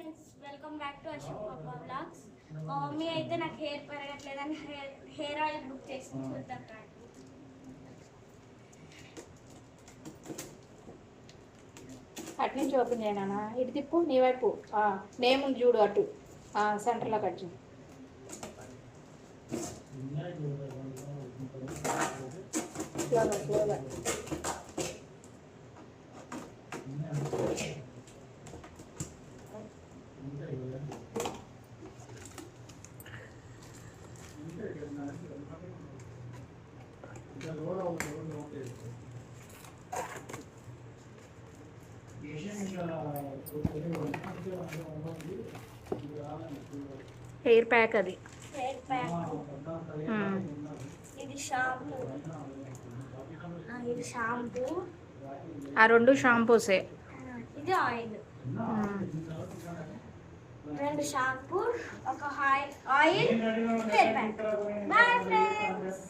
Friends, welcome back to Ashok Pappa vlogs. మా mummy అయితే నాకు హెయిర్ పెరగట్లేదని హెయిర్ ఆయిల్ బుక్ చేసింది. చూద్దాం రండి. అటు నుంచి ఓపెన్ చేయనా? ఇటు తిప్పు, నీ వైపు నేమ్ చూడు, అటు సెంటర్లో కట్ చేయి. స్లోగా స్లోగా. హెయిర్ ప్యాక్ అది. హెయిర్ ప్యాక్, ఇది షాంపూ, ఇది షాంపూ, ఆ రెండు షాంపూసే. ఇది ఆయిల్. రెండు షాంపూ, ఒక oil, hair pack. Bye friends.